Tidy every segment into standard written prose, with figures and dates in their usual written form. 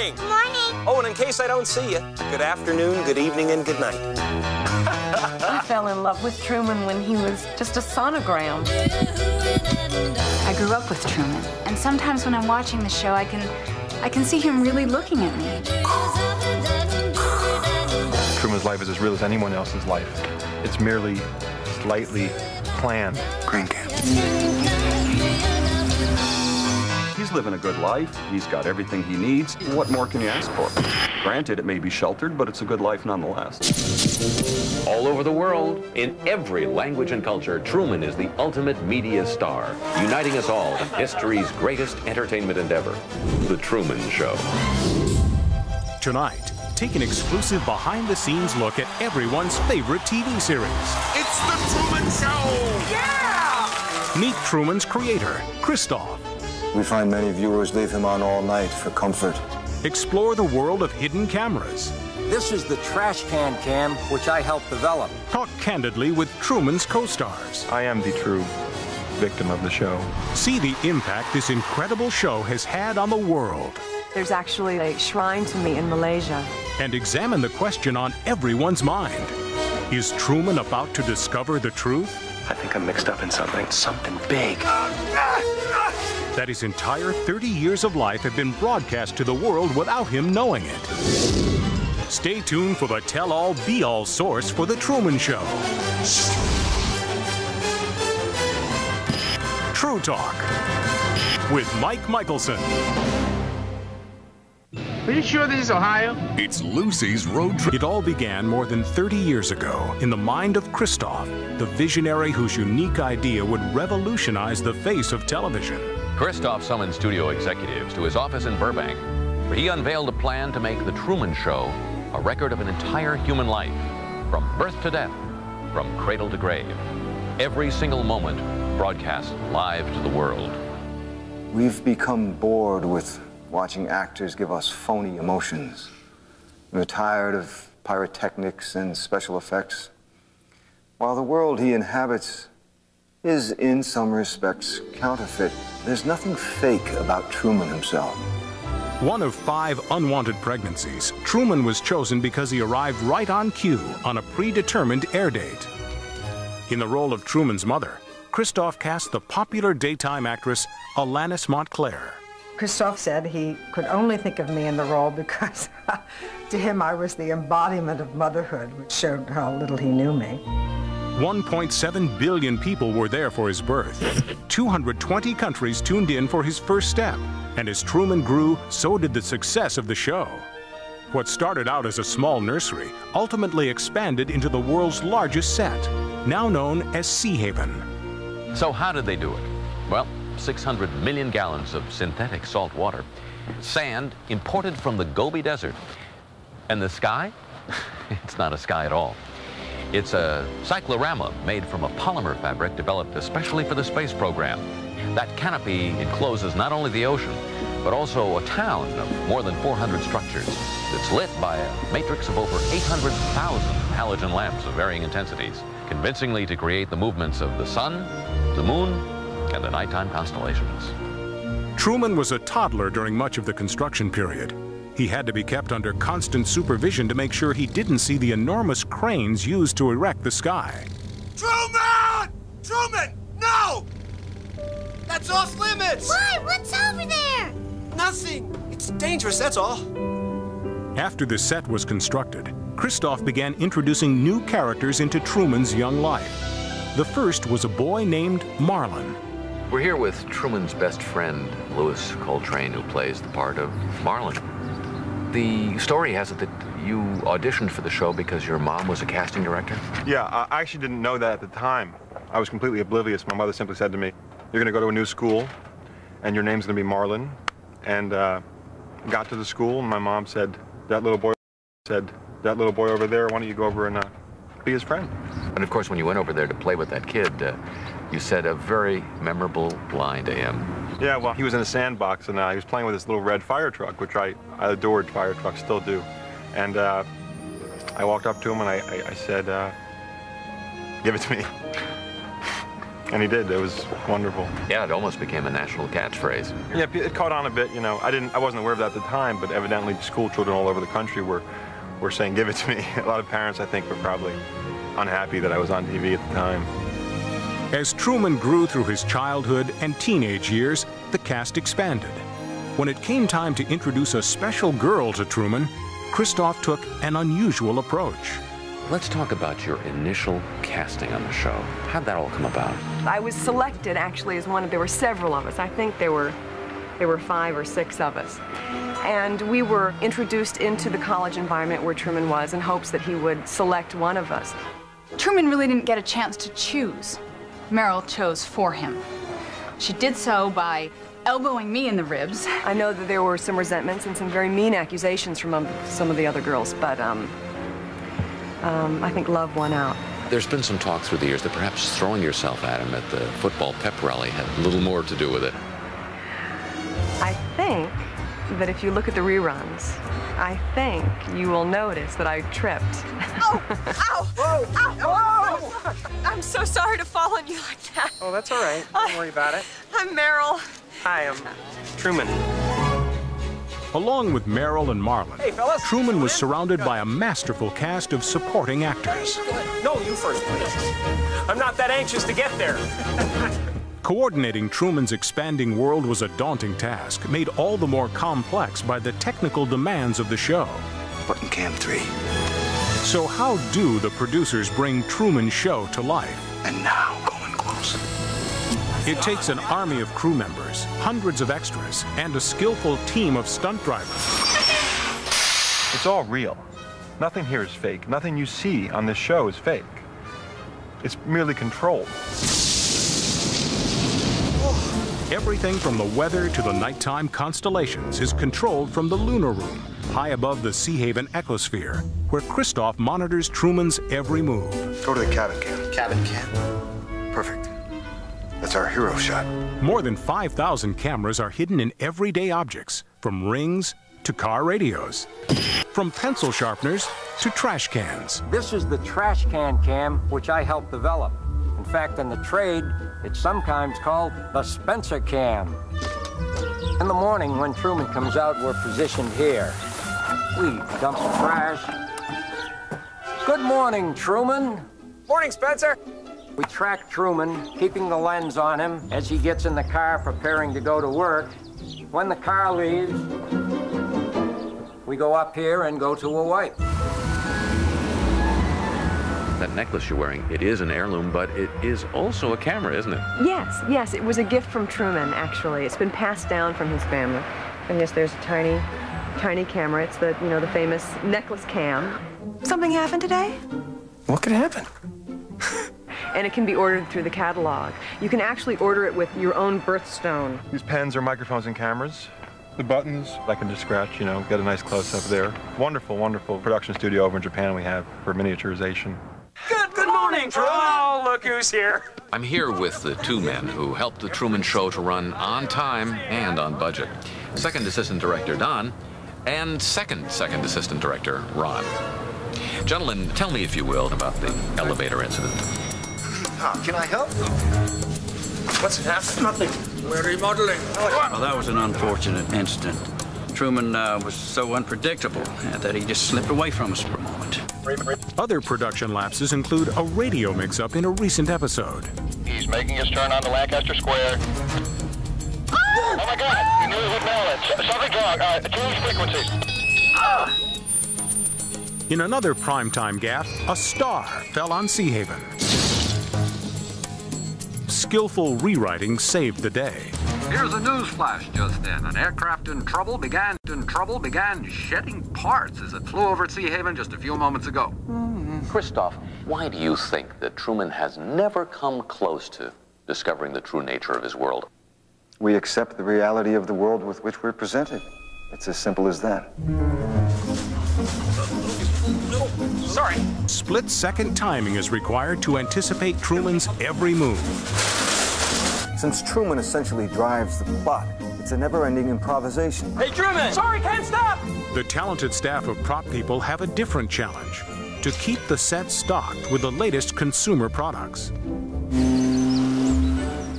morning. Good morning. Oh, and in case I don't see you, good afternoon, good evening, and good night. I fell in love with Truman when he was just a sonogram. I grew up with Truman, and sometimes when I'm watching the show, I can see him really looking at me. Truman's life is as real as anyone else's life. It's merely slightly planned. Grain camp. He's living a good life. He's got everything he needs. What more can you ask for? Granted, it may be sheltered, but it's a good life nonetheless. All over the world, in every language and culture, Truman is the ultimate media star, uniting us all in history's greatest entertainment endeavor, The Truman Show. Tonight, take an exclusive behind-the-scenes look at everyone's favorite TV series. It's The Truman Show! Yeah! Meet Truman's creator, Christoph. We find many viewers leave him on all night for comfort. Explore the world of hidden cameras. This is the trash can cam, which I helped develop. Talk candidly with Truman's co-stars. I am the true victim of the show. See the impact this incredible show has had on the world. There's actually a shrine to me in Malaysia. And examine the question on everyone's mind. Is Truman about to discover the truth? I think I'm mixed up in something big. That his entire 30 years of life have been broadcast to the world without him knowing it. Stay tuned for the tell-all, be-all source for The Truman Show. True Talk with Mike Michelson. Are you sure this is Ohio? It's Lucy's Road Trip. It all began more than 30 years ago in the mind of Christoph, the visionary whose unique idea would revolutionize the face of television. Christoph summoned studio executives to his office in Burbank, where he unveiled a plan to make The Truman Show a record of an entire human life, from birth to death, from cradle to grave. Every single moment broadcast live to the world. We've become bored with watching actors give us phony emotions. We're tired of pyrotechnics and special effects. While the world he inhabits is, in some respects, counterfeit, there's nothing fake about Truman himself. One of 5 unwanted pregnancies, Truman was chosen because he arrived right on cue on a predetermined air date. In the role of Truman's mother, Christoph cast the popular daytime actress Alanis Montclair. Christoph said he could only think of me in the role because to him I was the embodiment of motherhood, which showed how little he knew me. 1.7 billion people were there for his birth. 220 countries tuned in for his first step. And as Truman grew, so did the success of the show. What started out as a small nursery ultimately expanded into the world's largest set, now known as Sea Haven. So how did they do it? Well, 600 million gallons of synthetic salt water, sand imported from the Gobi Desert, and the sky? It's not a sky at all. It's a cyclorama made from a polymer fabric developed especially for the space program. That canopy encloses not only the ocean, but also a town of more than 400 structures. It's lit by a matrix of over 800,000 halogen lamps of varying intensities, convincingly to create the movements of the sun, the moon, and the nighttime constellations. Truman was a toddler during much of the construction period. He had to be kept under constant supervision to make sure he didn't see the enormous cranes used to erect the sky. Truman! Truman! No! That's off limits! Why? What's over there? Nothing. It's dangerous, that's all. After the set was constructed, Christoph began introducing new characters into Truman's young life. The first was a boy named Marlin. We're here with Truman's best friend, Louis Coltrane, who plays the part of Marlin. The story has it that you auditioned for the show because your mom was a casting director? Yeah, I actually didn't know that at the time. I was completely oblivious. My mother simply said to me, "You're going to go to a new school, and your name's going to be Marlin." And got to the school, and my mom said, that little boy over there, why don't you go over and be his friend?" And of course, when you went over there to play with that kid, you said a very memorable line to him. Yeah, well, he was in a sandbox, and he was playing with this little red fire truck, which I adored fire trucks, still do. And I walked up to him, and I said, "Give it to me." And he did. It was wonderful. Yeah, it almost became a national catchphrase. Yeah, it caught on a bit, you know. I wasn't aware of that at the time, but evidently school children all over the country were saying, give it to me. A lot of parents, I think, were probably unhappy that I was on TV at the time. As Truman grew through his childhood and teenage years, the cast expanded. When it came time to introduce a special girl to Truman, Christoph took an unusual approach. Let's talk about your initial casting on the show. How'd that all come about? I was selected actually as there were several of us. I think there were 5 or 6 of us. And we were introduced into the college environment where Truman was in hopes that he would select one of us. Truman really didn't get a chance to choose. Meryl chose for him. She did so by elbowing me in the ribs. I know that there were some resentments and some very mean accusations from some of the other girls, but I think love won out. There's been some talk through the years that perhaps throwing yourself at him at the football pep rally had a little more to do with it. I think that if you look at the reruns, I think you will notice that I tripped. Oh! Ow! Whoa! Ow! Whoa! I'm so sorry to fall on you like that. Oh, that's all right. Don't worry about it. I'm Meryl. Hi, I'm Truman. Along with Meryl and Marlon, Hey, fellas. Truman was surrounded by a masterful cast of supporting actors. No, you first, please. I'm not that anxious to get there. Coordinating Truman's expanding world was a daunting task, made all the more complex by the technical demands of the show. Button cam 3. So how do the producers bring Truman's show to life? And now, going close. It takes an army of crew members, hundreds of extras, and a skillful team of stunt drivers. It's all real. Nothing here is fake. Nothing you see on this show is fake. It's merely controlled. Everything from the weather to the nighttime constellations is controlled from the lunar room, high above the Sea Haven ecosphere, where Christoph monitors Truman's every move. Go to the cabin cam. Cabin cam. Perfect. That's our hero shot. More than 5,000 cameras are hidden in everyday objects, from rings to car radios, from pencil sharpeners to trash cans. This is the trash can cam, which I helped develop. In fact, in the trade, it's sometimes called the Spencer cam. In the morning, when Truman comes out, we're positioned here. We dump some trash. Good morning, Truman. Morning, Spencer. We track Truman, keeping the lens on him as he gets in the car preparing to go to work. When the car leaves, we go up here and go to a wipe. That necklace you're wearing, it is an heirloom, but it is also a camera, isn't it? Yes, it was a gift from Truman, actually. It's been passed down from his family. And yes, there's a tiny, tiny camera. It's the, the famous necklace cam. Something happened today? What could happen? And it can be ordered through the catalog. You can actually order it with your own birthstone. These pens are microphones and cameras. The buttons, I can just scratch, get a nice close-up there. Wonderful, wonderful production studio over in Japan we have for miniaturization. Good morning, Truman. Oh, look who's here. I'm here with the two men who helped the Truman Show to run on time and on budget. Second Assistant Director Don and second Assistant Director Ron. Gentlemen, tell me, if you will, about the elevator incident. Can I help? What's happened? Nothing. We're remodeling. Well, that was an unfortunate incident. Truman was so unpredictable that he just slipped away from us for a moment. Other production lapses include a radio mix-up in a recent episode. He's making his turn on the Lancaster Square. Oh my God! You knew he would know it. Something's wrong. Change frequencies. In another primetime gaffe, a star fell on Sea Haven. Skillful rewriting saved the day. Here's a news flash just then. An aircraft in trouble began shedding parts as it flew over Sea Haven just a few moments ago. Christoph, why do you think that Truman has never come close to discovering the true nature of his world? We accept the reality of the world with which we're presented. It's as simple as that. Sorry. Split-second timing is required to anticipate Truman's every move. Since Truman essentially drives the plot, it's a never-ending improvisation. Hey, Truman! Sorry, can't stop! The talented staff of prop people have a different challenge: to keep the set stocked with the latest consumer products.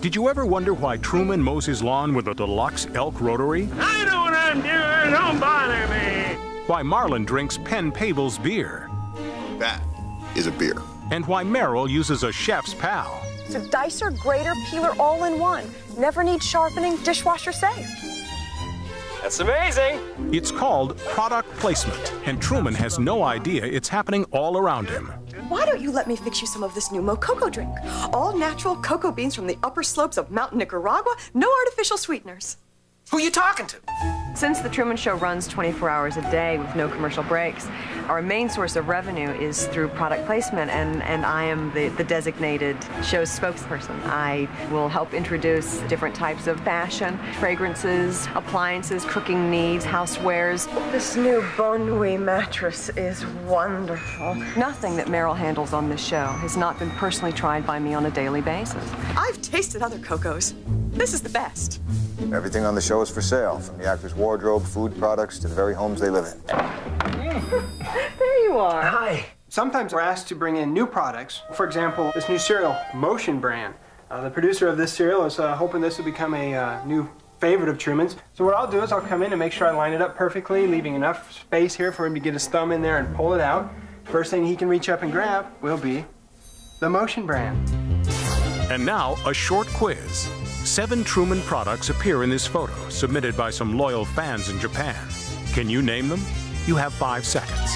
Did you ever wonder why Truman mows his lawn with a deluxe elk rotary? I know what I'm doing, don't bother me. Why Marlin drinks Penn Pabel's beer? That is a beer. And why Merrill uses a chef's pal? It's a dicer, grater, peeler all in one. Never need sharpening, dishwasher safe. That's amazing. It's called product placement, and Truman has no idea it's happening all around him. Why don't you let me fix you some of this new Mococo drink? All natural cocoa beans from the upper slopes of Mountain Nicaragua, no artificial sweeteners. Who are you talking to? Since The Truman Show runs 24 hours a day with no commercial breaks, our main source of revenue is through product placement, and I am the designated show's spokesperson. I will help introduce different types of fashion, fragrances, appliances, cooking needs, housewares. This new Bon Nuit mattress is wonderful. Nothing that Merrill handles on this show has not been personally tried by me on a daily basis. I've tasted other Cocos. This is the best. Everything on the show is for sale, from the actors' wardrobe, food products, to the very homes they live in. There you are. Hi. Sometimes we're asked to bring in new products. For example, this new cereal, Motion brand. The producer of this cereal is hoping this will become a new favorite of Truman's. So what I'll do is I'll come in and make sure I line it up perfectly, leaving enough space here for him to get his thumb in there and pull it out. First thing he can reach up and grab will be the Motion brand. And now, a short quiz. 7 Truman products appear in this photo, submitted by some loyal fans in Japan. Can you name them? You have 5 seconds.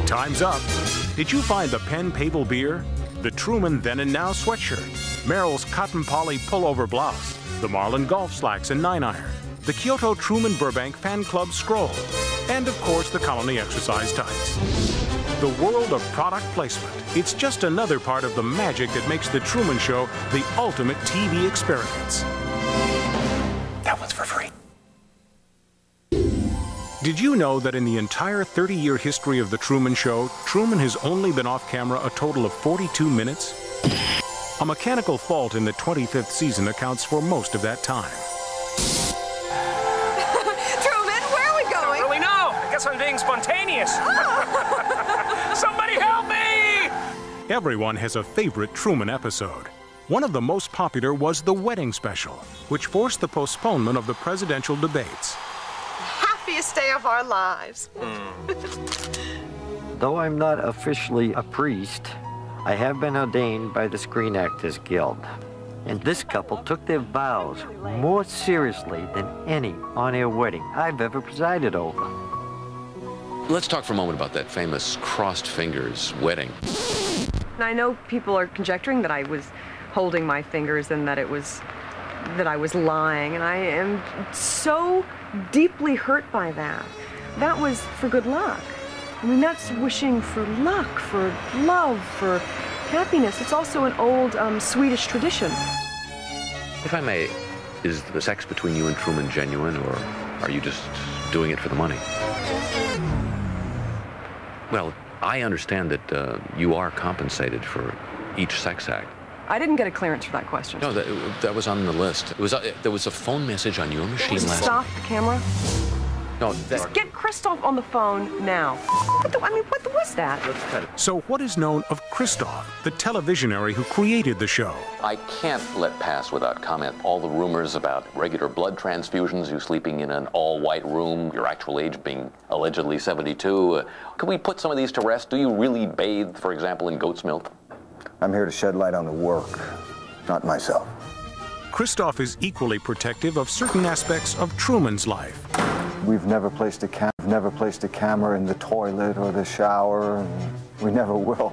Time's up. Did you find the Penn Pabel beer, the Truman Then and Now sweatshirt, Merrill's cotton poly pullover blouse, the Marlin golf slacks and 9-iron, the Kyoto Truman Burbank Fan Club scroll, and of course the Colony exercise tights? The world of product placement. It's just another part of the magic that makes The Truman Show the ultimate TV experience. That one's for free. Did you know that in the entire 30-year history of The Truman Show, Truman has only been off camera a total of 42 minutes? A mechanical fault in the 25th season accounts for most of that time. Truman, where are we going? I don't really know. I guess I'm being spontaneous. Somebody help me! Everyone has a favorite Truman episode. One of the most popular was the wedding special, which forced the postponement of the presidential debates. Happiest day of our lives. Though I'm not officially a priest, I have been ordained by the Screen Actors Guild. And this couple took their vows more seriously than any on-air wedding I've ever presided over. Let's talk for a moment about that famous crossed fingers wedding. I know people are conjecturing that I was holding my fingers and that I was lying, and I am so deeply hurt by that. That was for good luck. I mean, that's wishing for luck, for love, for happiness. It's also an old Swedish tradition. If I may, is the sex between you and Truman genuine, or are you just doing it for the money? Well, I understand that you are compensated for each sex act. I didn't get a clearance for that question. No, that was on the list. It was there was a phone message on your machine last. Stop the camera. No, just get Christoph on the phone now. What was that? So what is known of Christoph, the televisionary who created the show? I can't let pass without comment all the rumors about regular blood transfusions, you sleeping in an all-white room, your actual age being allegedly 72. Can we put some of these to rest? Do you really bathe, for example, in goat's milk? I'm here to shed light on the work, not myself. Christoph is equally protective of certain aspects of Truman's life. We've never placed a camera in the toilet or the shower, and we never will.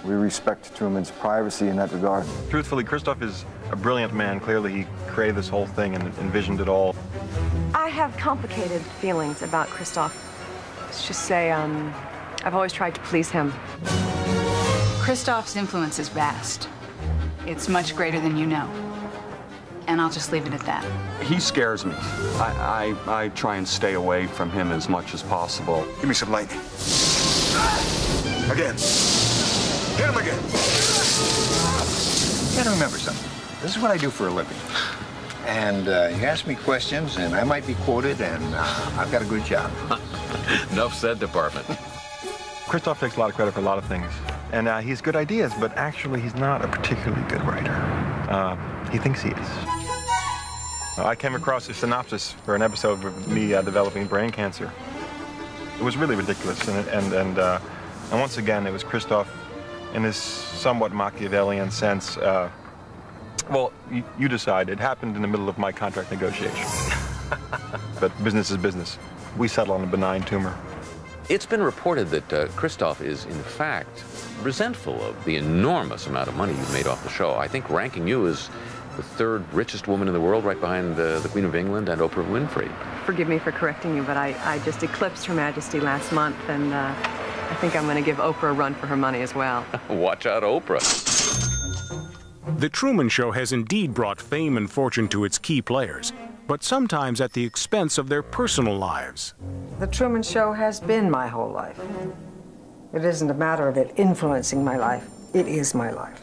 We respect Truman's privacy in that regard. Truthfully, Christoph is a brilliant man. Clearly, he created this whole thing and envisioned it all. I have complicated feelings about Christoph. Let's just say I've always tried to please him. Christoph's influence is vast. It's much greater than you know. And I'll just leave it at that. He scares me. I try and stay away from him as much as possible. Give me some lightning. Again. Hit him again. You gotta remember something. This is what I do for a living. And you ask me questions, and I might be quoted, and I've got a good job. Enough said, Department. Christoph takes a lot of credit for a lot of things. And he has good ideas, but actually he's not a particularly good writer. He thinks he is. I came across a synopsis for an episode of me developing brain cancer. It was really ridiculous, and once again, it was Christoph, in his somewhat Machiavellian sense. Well, you decide. It happened in the middle of my contract negotiation. But business is business. We settle on a benign tumor. It's been reported that Christoph is, in fact, resentful of the enormous amount of money you've made off the show. I think ranking you as the third richest woman in the world, right behind the Queen of England and Oprah Winfrey. Forgive me for correcting you, but I just eclipsed Her Majesty last month, and I think I'm going to give Oprah a run for her money as well. Watch out, Oprah. The Truman Show has indeed brought fame and fortune to its key players, but sometimes at the expense of their personal lives. The Truman Show has been my whole life. It isn't a matter of it influencing my life. It is my life.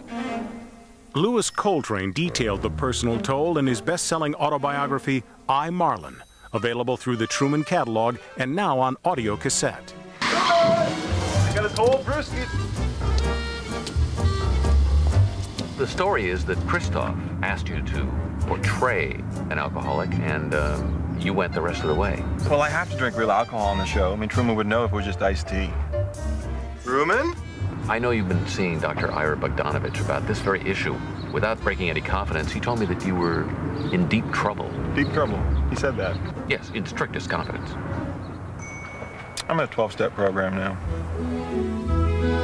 Lewis Coltrane detailed the personal toll in his best-selling autobiography, I, Marlin, available through the Truman catalog and now on audio cassette. I got a toll, Brewski. The story is that Christoph asked you to portray an alcoholic, and you went the rest of the way. Well, I have to drink real alcohol on the show. I mean, Truman would know if it was just iced tea. Truman? I know you've been seeing Dr. Ira Bogdanovich about this very issue. Without breaking any confidence, he told me that you were in deep trouble. Deep trouble? He said that? Yes, in strictest confidence. I'm in a 12-step program now.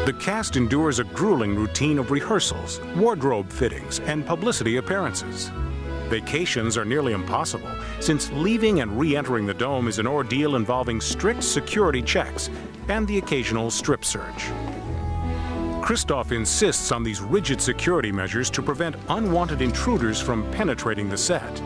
The cast endures a grueling routine of rehearsals, wardrobe fittings, and publicity appearances. Vacations are nearly impossible, since leaving and re-entering the dome is an ordeal involving strict security checks and the occasional strip search. Christoph insists on these rigid security measures to prevent unwanted intruders from penetrating the set.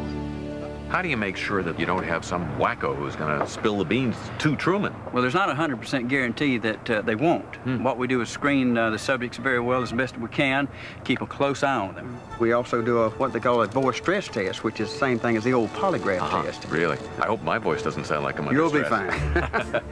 How do you make sure that you don't have some wacko who's going to spill the beans to Truman? Well, there's not a 100% guarantee that they won't. What we do is screen the subjects very well as best we can, keep a close eye on them. We also do what they call a voice stress test, which is the same thing as the old polygraph test. Really? I hope my voice doesn't sound like I'm under You'll stress. be fine.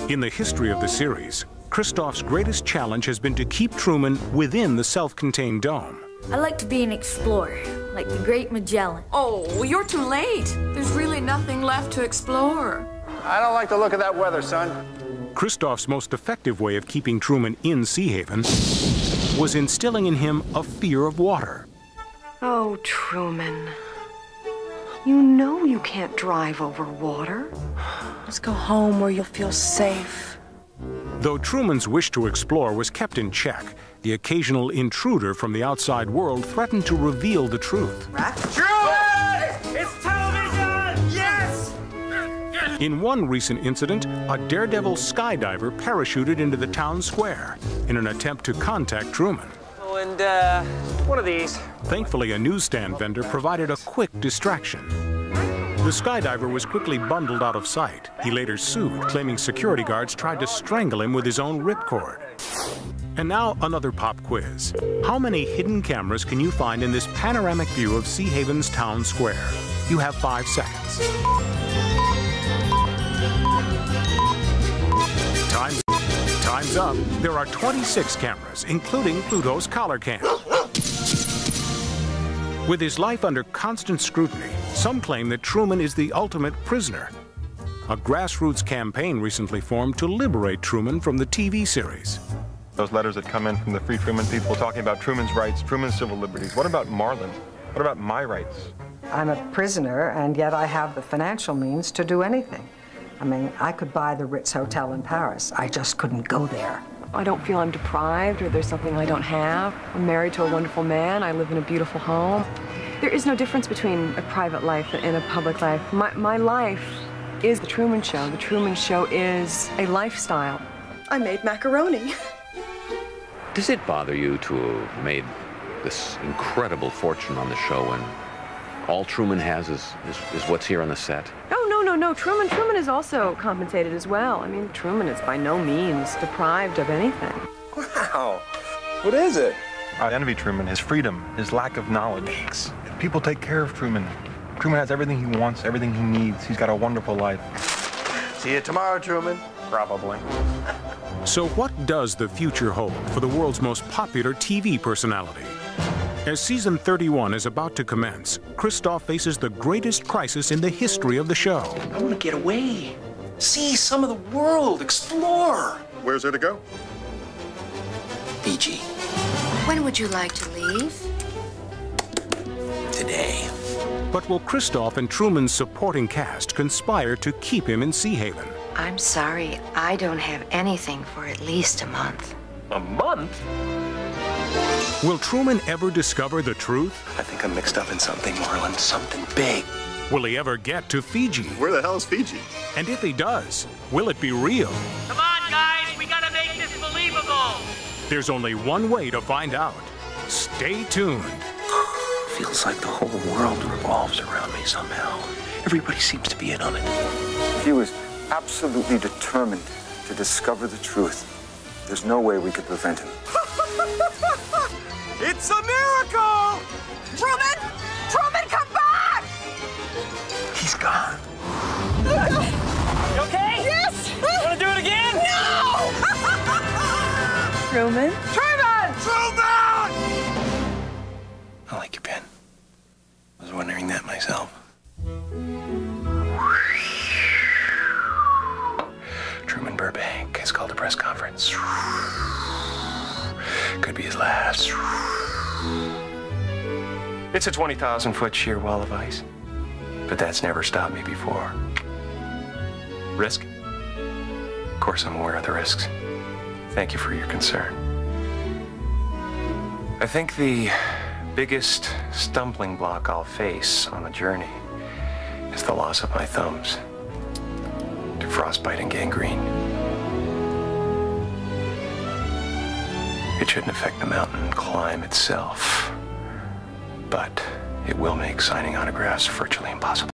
In the history of the series, Christoph's greatest challenge has been to keep Truman within the self-contained dome. I like to be an explorer, like the great Magellan. Oh, you're too late. There's really nothing left to explore. I don't like the look of that weather, son. Christoph's most effective way of keeping Truman in Sea Haven was instilling in him a fear of water. Oh, Truman. You know you can't drive over water. Let's go home where you'll feel safe. Though Truman's wish to explore was kept in check, the occasional intruder from the outside world threatened to reveal the truth. Truman! It's television! Yes! In one recent incident, a daredevil skydiver parachuted into the town square in an attempt to contact Truman. Oh, and one of these. Thankfully, a newsstand vendor provided a quick distraction. The skydiver was quickly bundled out of sight. He later sued, claiming security guards tried to strangle him with his own ripcord. And now another pop quiz. How many hidden cameras can you find in this panoramic view of Sea Haven's town square? You have 5 seconds. Time's up. There are 26 cameras, including Pluto's collar cam. With his life under constant scrutiny, some claim that Truman is the ultimate prisoner. A grassroots campaign recently formed to liberate Truman from the TV series. Those letters that come in from the Free Truman people talking about Truman's rights, Truman's civil liberties. What about Marlin? What about my rights? I'm a prisoner, and yet I have the financial means to do anything. I mean, I could buy the Ritz Hotel in Paris. I just couldn't go there. I don't feel I'm deprived or there's something I don't have. I'm married to a wonderful man. I live in a beautiful home. There is no difference between a private life and a public life. My life is the Truman Show. The Truman Show is a lifestyle. I made macaroni. Does it bother you to have made this incredible fortune on the show and all Truman has is what's here on the set? No. Truman is also compensated as well. I mean, Truman is by no means deprived of anything. Wow. What is it? I envy Truman, his freedom, his lack of knowledge. People take care of Truman. Truman has everything he wants, everything he needs. He's got a wonderful life. See you tomorrow, Truman. Probably. So what does the future hold for the world's most popular TV personality? As season 31 is about to commence, Christoph faces the greatest crisis in the history of the show. I want to get away. See some of the world. Explore. Where's there to go? Fiji. When would you like to leave? Today. But will Christoph and Truman's supporting cast conspire to keep him in Sea Haven? I'm sorry, I don't have anything for at least a month. A month? Will Truman ever discover the truth? I think I'm mixed up in something, Marlin. Something big. Will he ever get to Fiji? Where the hell is Fiji? And if he does, will it be real? Come on, guys, we gotta make this believable. There's only one way to find out. Stay tuned. Feels like the whole world revolves around me somehow. Everybody seems to be in on it. He was absolutely determined to discover the truth. There's no way we could prevent him. It's a miracle! Truman! Truman, come back! He's gone. You okay? Yes! Want to do it again? No! Truman? Truman! Truman! I like your pen. I was wondering that myself. Truman Burbank has called a press conference. Could be his last. It's a 20,000-foot sheer wall of ice, but that's never stopped me before. Risk? Of course I'm aware of the risks. Thank you for your concern. I think the biggest stumbling block I'll face on the journey is the loss of my thumbs to frostbite and gangrene. It shouldn't affect the mountain climb itself, but it will make signing autographs virtually impossible.